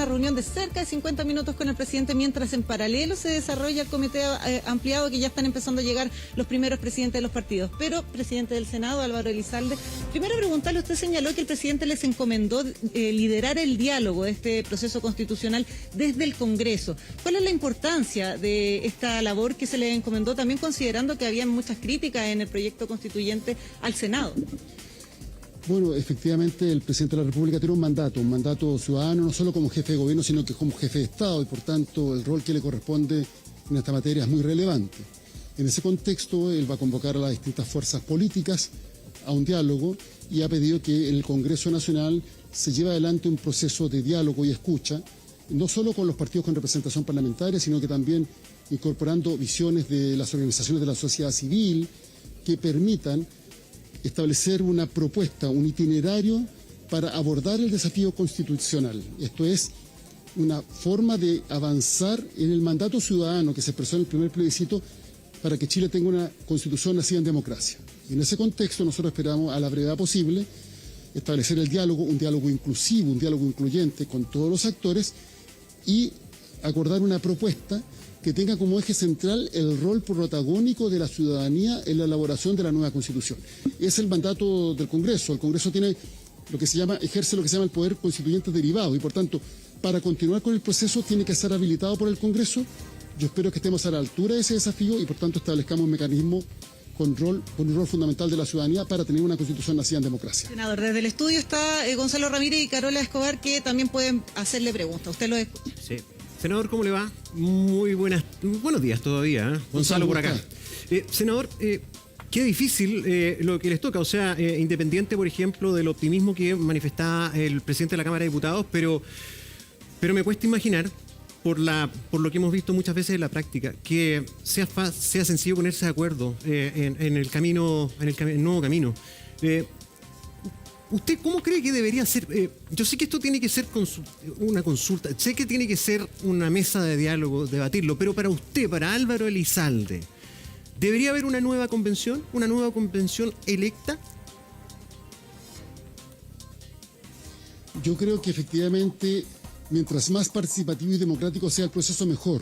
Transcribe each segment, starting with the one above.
una reunión de cerca de 50 minutos con el presidente, mientras en paralelo se desarrolla el comité ampliado, que ya están empezando a llegar los primeros presidentes de los partidos. Pero, presidente del Senado, Álvaro Elizalde, primero preguntarle, usted señaló que el presidente les encomendó liderar el diálogo de este proceso constitucional desde el Congreso. ¿Cuál es la importancia de esta labor que se le encomendó, también considerando que había muchas críticas en el proyecto constituyente al Senado? Bueno, efectivamente el presidente de la República tiene un mandato ciudadano, no solo como jefe de gobierno, sino que como jefe de Estado, y por tanto el rol que le corresponde en esta materia es muy relevante. En ese contexto, él va a convocar a las distintas fuerzas políticas a un diálogo y ha pedido que en el Congreso Nacional se lleve adelante un proceso de diálogo y escucha, no solo con los partidos con representación parlamentaria, sino que también incorporando visiones de las organizaciones de la sociedad civil que permitan establecer una propuesta, un itinerario para abordar el desafío constitucional. Esto es una forma de avanzar en el mandato ciudadano que se expresó en el primer plebiscito para que Chile tenga una constitución nacida en democracia. Y en ese contexto nosotros esperamos a la brevedad posible establecer el diálogo, un diálogo inclusivo, un diálogo incluyente con todos los actores y acordar una propuesta que tenga como eje central el rol protagónico de la ciudadanía en la elaboración de la nueva Constitución. Es el mandato del Congreso. El Congreso tiene ejerce lo que se llama el poder constituyente derivado y, por tanto, para continuar con el proceso tiene que ser habilitado por el Congreso. Yo espero que estemos a la altura de ese desafío y, por tanto, establezcamos un mecanismo con un rol fundamental de la ciudadanía para tener una Constitución nacida en democracia. Senador, desde el estudio está Gonzalo Ramírez y Carola Escobar, que también pueden hacerle preguntas. Usted lo escucha. Sí. Senador, ¿cómo le va? Buenos días todavía, ¿eh? Gonzalo por acá. Senador, qué difícil lo que les toca, o sea, independiente, por ejemplo, del optimismo que manifestaba el presidente de la Cámara de Diputados, pero me cuesta imaginar, por lo que hemos visto muchas veces en la práctica, que sea sencillo ponerse de acuerdo en el nuevo camino. ¿Usted cómo cree que debería ser? Yo sé que esto tiene que ser una consulta, sé que tiene que ser una mesa de diálogo, debatirlo, pero para usted, para Álvaro Elizalde, ¿debería haber una nueva convención electa? Yo creo que efectivamente, mientras más participativo y democrático sea el proceso, mejor.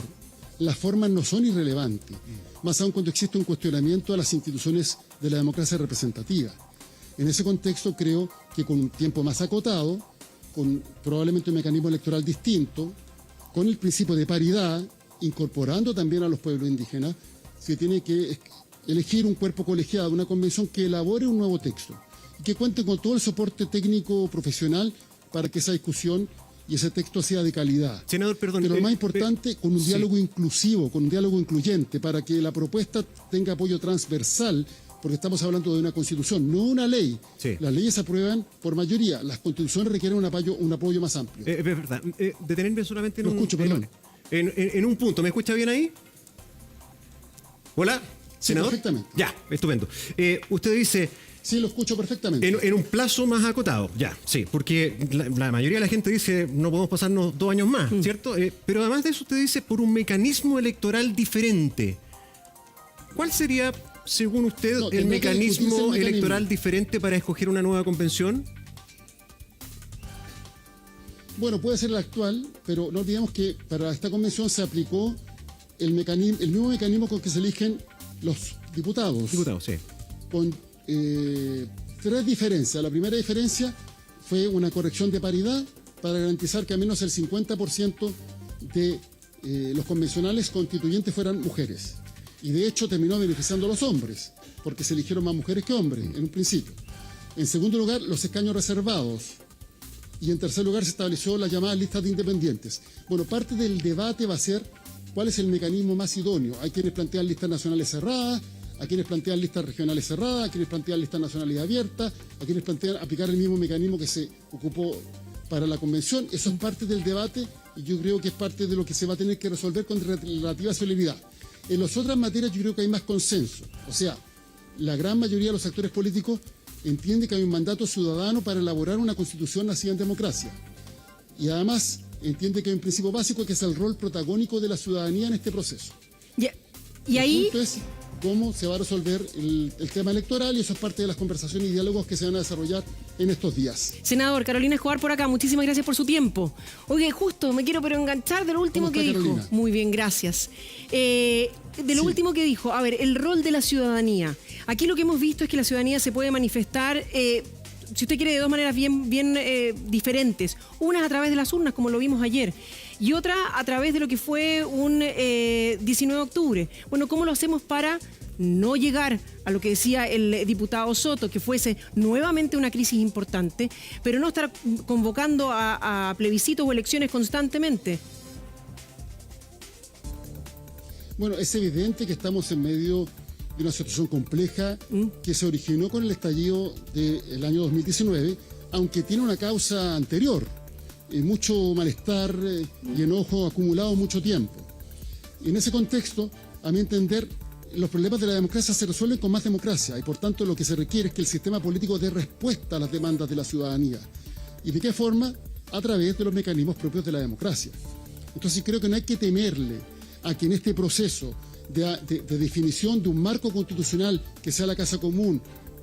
Las formas no son irrelevantes, más aún cuando existe un cuestionamiento a las instituciones de la democracia representativa. En ese contexto creo que con un tiempo más acotado, con probablemente un mecanismo electoral distinto, con el principio de paridad, incorporando también a los pueblos indígenas, se tiene que elegir un cuerpo colegiado, una convención que elabore un nuevo texto y que cuente con todo el soporte técnico profesional para que esa discusión y ese texto sea de calidad. Senador, perdón. Pero lo más importante, con un diálogo inclusivo, con un diálogo incluyente, para que la propuesta tenga apoyo transversal, porque estamos hablando de una constitución, no una ley. Sí. Las leyes se aprueban por mayoría, las constituciones requieren un apoyo más amplio. Es verdad. Detenerme solamente en en un punto. ¿Me escucha bien ahí? ¿Hola? Sí, ¿Senador? perfectamente. Ya, estupendo. Usted dice... Sí, lo escucho perfectamente. En un plazo más acotado, ya, sí, porque la mayoría de la gente dice no podemos pasarnos 2 años más, ¿cierto? Pero además de eso usted dice por un mecanismo electoral diferente. ¿Cuál sería, según usted, el mecanismo electoral diferente para escoger una nueva convención? Bueno, puede ser el actual, pero no olvidemos que para esta convención se aplicó el mismo mecanismo con que se eligen los diputados. Diputados, sí. Con 3 diferencias. La primera diferencia fue una corrección de paridad para garantizar que al menos el 50% de los convencionales constituyentes fueran mujeres. Y de hecho terminó beneficiando a los hombres, porque se eligieron más mujeres que hombres en un principio. En segundo lugar, los escaños reservados. Y en tercer lugar, se estableció las llamadas listas de independientes. Bueno, parte del debate va a ser cuál es el mecanismo más idóneo. Hay quienes plantean listas nacionales cerradas, a quienes plantean listas regionales cerradas, a quienes plantean listas nacionales abiertas, a quienes plantean aplicar el mismo mecanismo que se ocupó para la convención. Eso es parte del debate y yo creo que es parte de lo que se va a tener que resolver con relativa celeridad. En las otras materias yo creo que hay más consenso. O sea, la gran mayoría de los actores políticos entiende que hay un mandato ciudadano para elaborar una constitución nacida en democracia. Y además entiende que hay un principio básico que es el rol protagónico de la ciudadanía en este proceso. Y ahí... Cómo se va a resolver el tema electoral, y eso es parte de las conversaciones y diálogos que se van a desarrollar en estos días. Senador, Carolina Escobar por acá, muchísimas gracias por su tiempo. Oye, justo, me quiero pero enganchar de lo último que dijo. Carolina? Muy bien, gracias. De lo último que dijo, a ver, el rol de la ciudadanía. Aquí lo que hemos visto es que la ciudadanía se puede manifestar, si usted quiere, de dos maneras bien diferentes. Una a través de las urnas, como lo vimos ayer, y otra a través de lo que fue un 19 de octubre. Bueno, ¿cómo lo hacemos para no llegar a lo que decía el diputado Soto, que fuese nuevamente una crisis importante, pero no estar convocando a plebiscitos o elecciones constantemente? Bueno, es evidente que estamos en medio de una situación compleja que se originó con el estallido del año 2019, aunque tiene una causa anterior, mucho malestar y enojo acumulado mucho tiempo. En ese contexto, a mi entender, los problemas de la democracia se resuelven con más democracia y por tanto lo que se requiere es que el sistema político dé respuesta a las demandas de la ciudadanía. ¿Y de qué forma? A través de los mecanismos propios de la democracia. Entonces creo que no hay que temerle a que en este proceso de definición de un marco constitucional que sea la casa común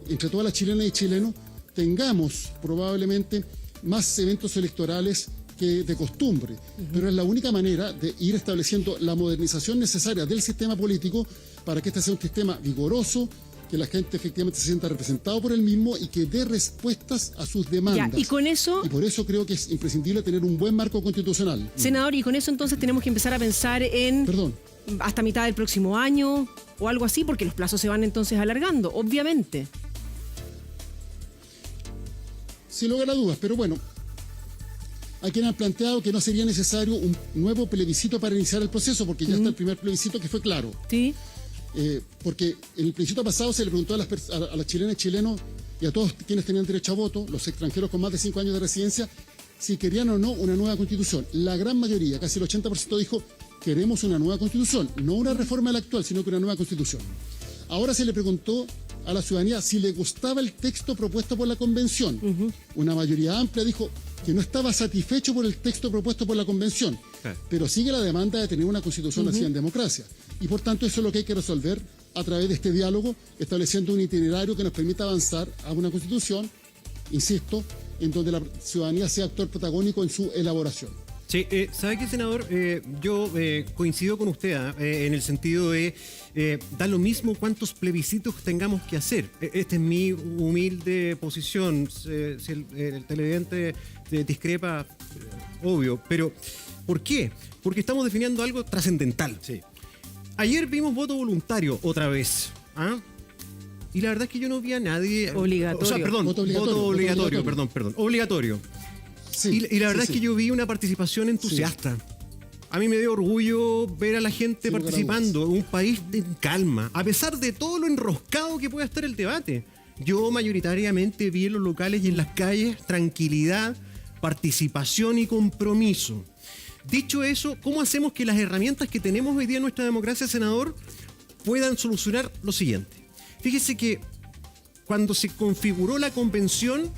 entre todas las chilenas y chilenos, tengamos probablemente más eventos electorales que de costumbre, pero es la única manera de ir estableciendo la modernización necesaria del sistema político para que este sea un sistema vigoroso, que la gente efectivamente se sienta representado por el mismo y que dé respuestas a sus demandas. Ya, y con eso... Y por eso creo que es imprescindible tener un buen marco constitucional. Senador, y con eso entonces tenemos que empezar a pensar en... Perdón. Hasta mitad del próximo año o algo así, porque los plazos se van entonces alargando, obviamente. Sin lugar a dudas, pero bueno, hay quienes han planteado que no sería necesario un nuevo plebiscito para iniciar el proceso, porque ya está el primer plebiscito que fue claro. Sí. Porque en el plebiscito pasado se le preguntó a las chilenas y chilenos y a todos quienes tenían derecho a voto, los extranjeros con más de 5 años de residencia, si querían o no una nueva constitución. La gran mayoría, casi el 80%, dijo: queremos una nueva constitución, no una reforma de la actual, sino que una nueva constitución. Ahora se le preguntó a la ciudadanía si le gustaba el texto propuesto por la convención. Una mayoría amplia dijo que no estaba satisfecho por el texto propuesto por la convención, pero sigue la demanda de tener una constitución así en democracia. Y por tanto eso es lo que hay que resolver a través de este diálogo, estableciendo un itinerario que nos permita avanzar a una constitución, insisto, en donde la ciudadanía sea actor protagónico en su elaboración. Sí, ¿sabe qué, senador? Yo coincido con usted en el sentido de da lo mismo cuántos plebiscitos tengamos que hacer. Esta es mi humilde posición. Si el televidente discrepa, obvio. Pero, ¿por qué? Porque estamos definiendo algo trascendental. Sí. Ayer vimos voto voluntario otra vez. Y la verdad es que yo no vi a nadie... Obligatorio. O sea, perdón, voto obligatorio. Obligatorio. Sí, y la verdad es que yo vi una participación entusiasta. Sí. A mí me dio orgullo ver a la gente participando, un país en calma, a pesar de todo lo enroscado que pueda estar el debate. Yo mayoritariamente vi en los locales y en las calles tranquilidad, participación y compromiso. Dicho eso, ¿cómo hacemos que las herramientas que tenemos hoy día en nuestra democracia, senador, puedan solucionar lo siguiente? Fíjese que cuando se configuró la convención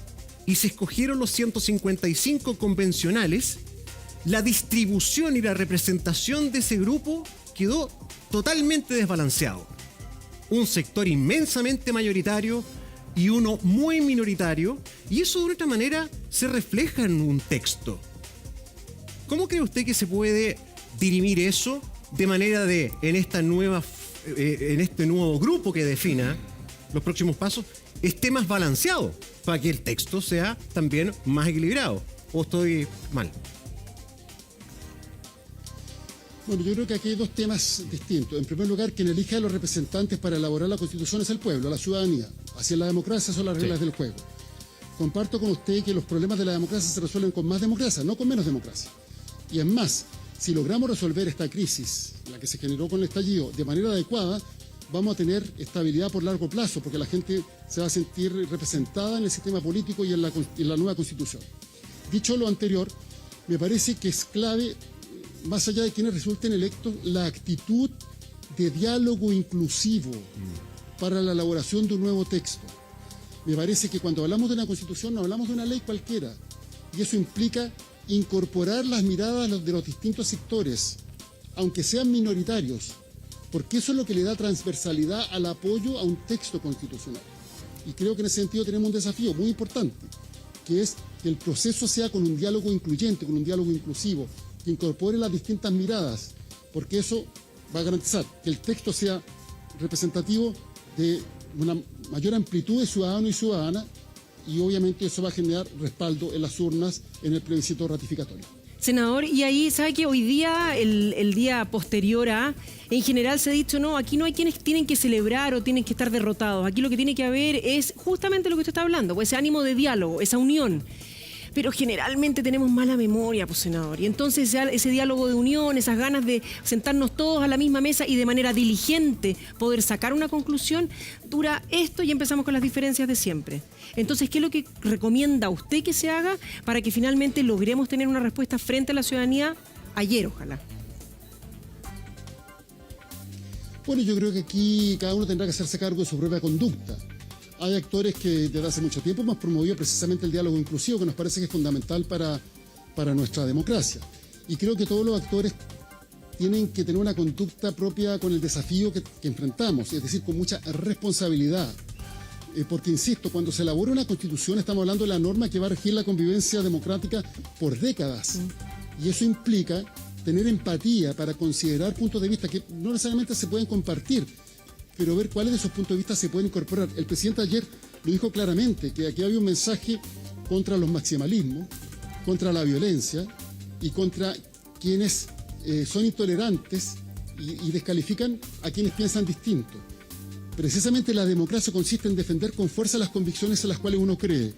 y se escogieron los 155 convencionales, la distribución y la representación de ese grupo quedó totalmente desbalanceado. Un sector inmensamente mayoritario y uno muy minoritario, y eso de una manera se refleja en un texto. ¿Cómo cree usted que se puede dirimir eso de manera de, en este nuevo grupo que defina los próximos pasos, esté más balanceado para que el texto sea también más equilibrado? ¿O estoy mal? Bueno, yo creo que aquí hay dos temas distintos. En primer lugar, quien elige a los representantes para elaborar la Constitución es el pueblo, la ciudadanía. Así es la democracia, son las reglas del juego. Comparto con usted que los problemas de la democracia se resuelven con más democracia, no con menos democracia. Y es más, si logramos resolver esta crisis, la que se generó con el estallido, de manera adecuada, vamos a tener estabilidad por largo plazo, porque la gente se va a sentir representada en el sistema político y en la nueva Constitución. Dicho lo anterior, me parece que es clave, más allá de quienes resulten electos, la actitud de diálogo inclusivo para la elaboración de un nuevo texto. Me parece que cuando hablamos de una Constitución no hablamos de una ley cualquiera, y eso implica incorporar las miradas de los distintos sectores, aunque sean minoritarios, porque eso es lo que le da transversalidad al apoyo a un texto constitucional. Y creo que en ese sentido tenemos un desafío muy importante. que es que el proceso sea con un diálogo incluyente, con un diálogo inclusivo, que incorpore las distintas miradas, porque eso va a garantizar que el texto sea representativo de una mayor amplitud de ciudadanos y ciudadanas, y obviamente eso va a generar respaldo en las urnas en el plebiscito ratificatorio. Senador, y ahí, ¿sabe que hoy día, el día posterior a, en general se ha dicho, no, aquí no hay quienes tienen que celebrar o tienen que estar derrotados, aquí lo que tiene que haber es justamente lo que usted está hablando, pues ese ánimo de diálogo, esa unión. Pero generalmente tenemos mala memoria, pues, senador, y entonces ese diálogo de unión, esas ganas de sentarnos todos a la misma mesa y de manera diligente poder sacar una conclusión, dura esto y empezamos con las diferencias de siempre. Entonces, ¿qué es lo que recomienda usted que se haga para que finalmente logremos tener una respuesta frente a la ciudadanía ayer, ojalá? Bueno, yo creo que aquí cada uno tendrá que hacerse cargo de su propia conducta. Hay actores que desde hace mucho tiempo hemos promovido precisamente el diálogo inclusivo, que nos parece que es fundamental para nuestra democracia. Y creo que todos los actores tienen que tener una conducta propia con el desafío que enfrentamos, es decir, con mucha responsabilidad. Porque, insisto, cuando se elabora una constitución estamos hablando de la norma que va a regir la convivencia democrática por décadas. Y eso implica tener empatía para considerar puntos de vista que no necesariamente se pueden compartir, pero ver cuáles de esos puntos de vista se pueden incorporar. El presidente ayer lo dijo claramente, que aquí había un mensaje contra los maximalismos, contra la violencia y contra quienes son intolerantes y descalifican a quienes piensan distinto. Precisamente la democracia consiste en defender con fuerza las convicciones en las cuales uno cree,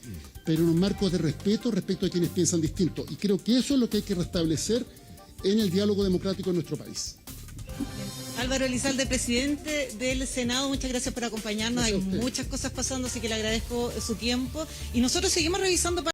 pero en un marco de respeto respecto a quienes piensan distinto. Y creo que eso es lo que hay que restablecer en el diálogo democrático en nuestro país. Álvaro Elizalde, presidente del Senado, muchas gracias por acompañarnos. Hay muchas cosas pasando, así que le agradezco su tiempo. Y nosotros seguimos revisando